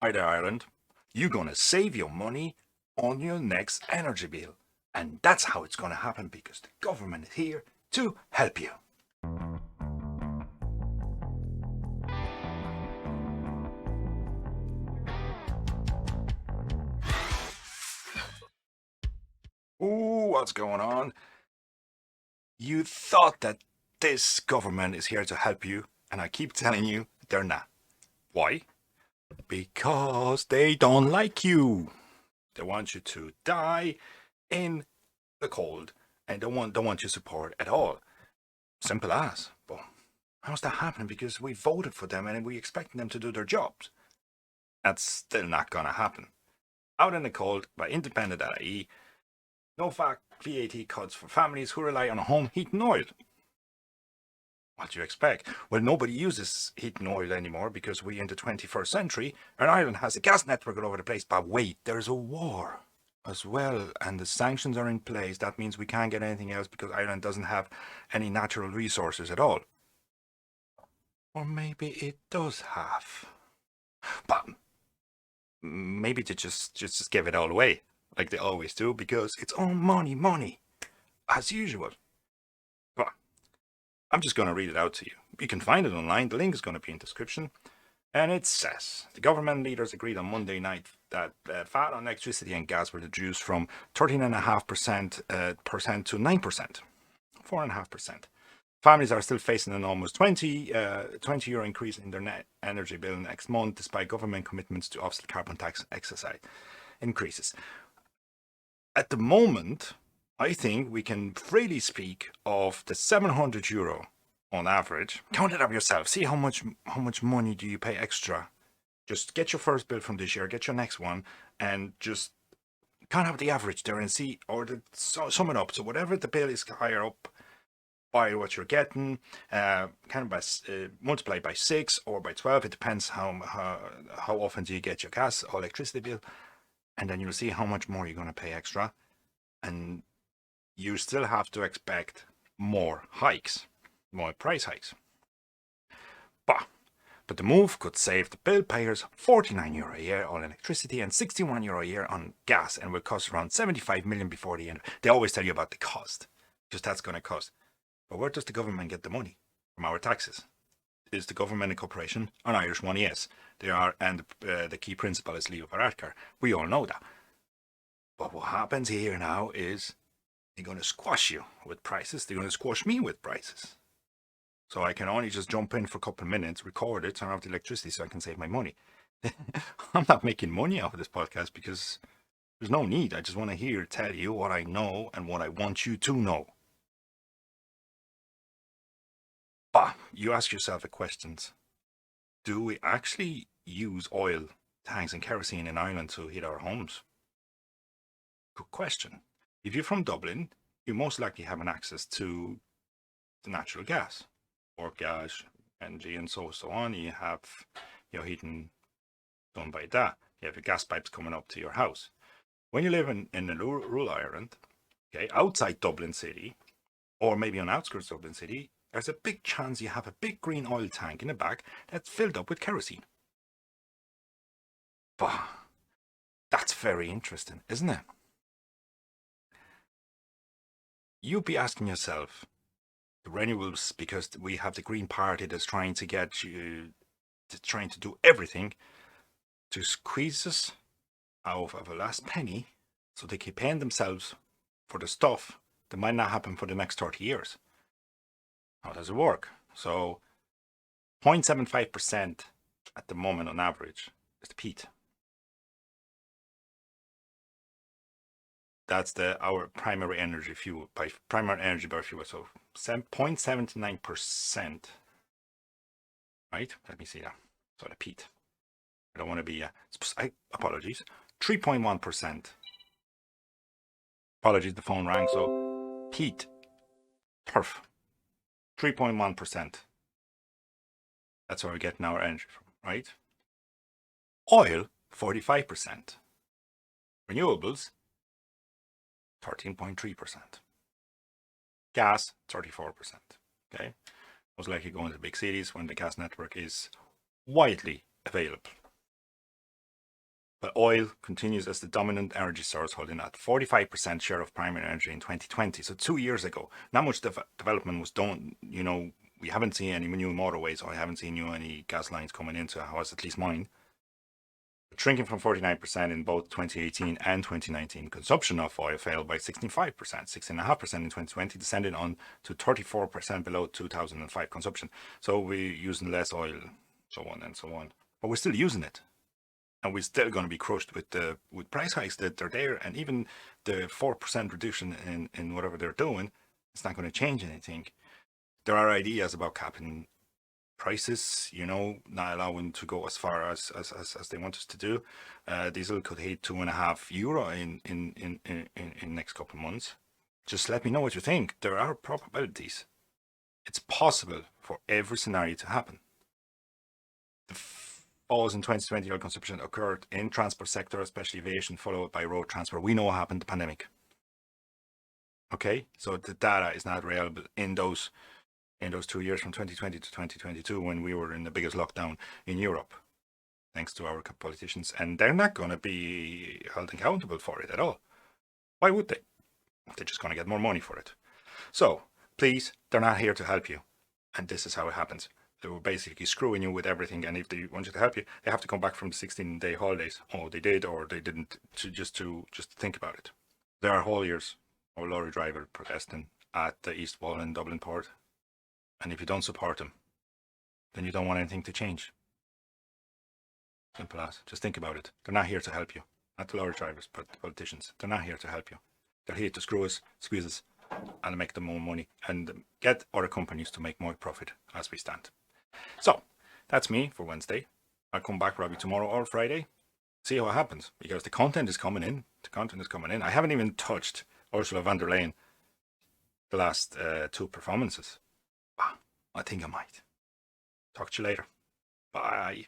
Hi there, Ireland. You're gonna save your money on your next energy bill. And that's how it's gonna happen because the government is here to help you. Ooh, what's going on? You thought that this government is here to help you, and I keep telling you they're not. Why? Because they don't like you. They want you to die in the cold and don't want your support at all. Simple as. But how's that happening? Because we voted for them and we expecting them to do their jobs. That's still not gonna happen. Out in the cold by independent.ie, no VAT cuts for families who rely on home heating oil. What do you expect? Well, nobody uses heating oil anymore because we're in the 21st century and Ireland has a gas network all over the place. But wait, there's a war as well, and the sanctions are in place. That means we can't get anything else because Ireland doesn't have any natural resources at all. Or maybe it does have. But maybe to just give it all away, like they always do, because it's all money, as usual. But I'm just going to read it out to you. You can find it online. The link is going to be in the description. And it says, the government leaders agreed on Monday night that VAT on electricity and gas will reduce from 13.5% to 9%, 4.5%. Families are still facing an almost 20 euro increase in their net energy bill next month, despite government commitments to offset carbon tax exercise increases. At the moment, I think we can freely speak of the 700 euro on average. Count it up yourself. See how much money do you pay extra. Just get your first bill from this year, get your next one, and just count out the average there and see, or sum it up. So whatever the bill is higher up, by what you're getting, multiply by 6 or by 12. It depends how often do you get your gas or electricity bill, and then you'll see how much more you're going to pay extra, and you still have to expect more hikes, more price hikes. But the move could save the bill payers 49 euro a year on electricity and 61 euro a year on gas, and will cost around 75 million before the end. They always tell you about the cost, because that's going to cost. But where does the government get the money? From our taxes. Is the government a corporation? An Irish one, yes. They are, and the key principal is Leo Varadkar. We all know that. But what happens here now is they're going to squash you with prices. They're going to squash me with prices. So I can only just jump in for a couple of minutes, record it, turn off the electricity so I can save my money. I'm not making money off of this podcast because there's no need. I just want to tell you what I know and what I want you to know. But you ask yourself the questions. Do we actually use oil tanks and kerosene in Ireland to heat our homes? Good question. If you're from Dublin, you most likely have an access to the natural gas or gas, energy, and so on. You have your heating done by that. You have your gas pipes coming up to your house. When you live in rural Ireland, okay, outside Dublin City, or maybe on outskirts of Dublin City, there's a big chance you have a big green oil tank in the back that's filled up with kerosene. But that's very interesting, isn't it? You'd be asking yourself, the renewables, because we have the Green Party that's trying to get you, trying to do everything to squeeze us out of a last penny so they keep paying themselves for the stuff that might not happen for the next 30 years. How does it work? So 0.75% at the moment on average is the peat. That's our primary energy fuel, by primary energy by fuel. So 0.79%, right? Let me see that. So the peat. I don't want to be, apologies. 3.1%. Apologies, the phone rang. So peat, turf, 3.1%. That's where we're getting our energy from, right? Oil, 45%. Renewables, 13.3%. Gas, 34%. Okay? Most likely going to big cities when the gas network is widely available. But oil continues as the dominant energy source, holding at 45% share of primary energy in 2020. So 2 years ago, not much development was done. We haven't seen any new motorways, or I haven't seen any gas lines coming into a house, at least mine. Shrinking from 49% in both 2018 and 2019. Consumption of oil fell by 65%, 6.5% in 2020, descending on to 34% below 2005 consumption. So we're using less oil, so on and so on. But we're still using it. And we're still going to be crushed with price hikes that are there. And even the 4% reduction in whatever they're doing, it's not going to change anything. There are ideas about capping prices, not allowing to go as far as they want us to do. Diesel could hit €2.5 in next couple of months. Just let me know what you think. There are probabilities. It's possible for every scenario to happen. The falls in 2020 oil consumption occurred in transport sector, especially aviation, followed by road transport. We know what happened, the pandemic. Okay, so the data is not reliable in those 2 years from 2020 to 2022, when we were in the biggest lockdown in Europe, thanks to our politicians, and they're not going to be held accountable for it at all. Why would they? They're just going to get more money for it. So please, they're not here to help you, and this is how it happens. They were basically screwing you with everything, and if they want you to help you, they have to come back from the 16-day holidays. Oh, they did or they didn't, just to think about it. There are hauliers or lorry driver protesting at the East Wall in Dublin Port. And if you don't support them, then you don't want anything to change. Simple as. Just think about it. They're not here to help you. Not the lorry drivers, but the politicians. They're not here to help you. They're here to screw us, squeeze us, and make them more money, and get other companies to make more profit as we stand. So, that's me for Wednesday. I'll come back probably tomorrow or Friday. See how it happens, because the content is coming in. I haven't even touched Ursula von der Leyen the last 2 performances. I think I might. Talk to you later. Bye.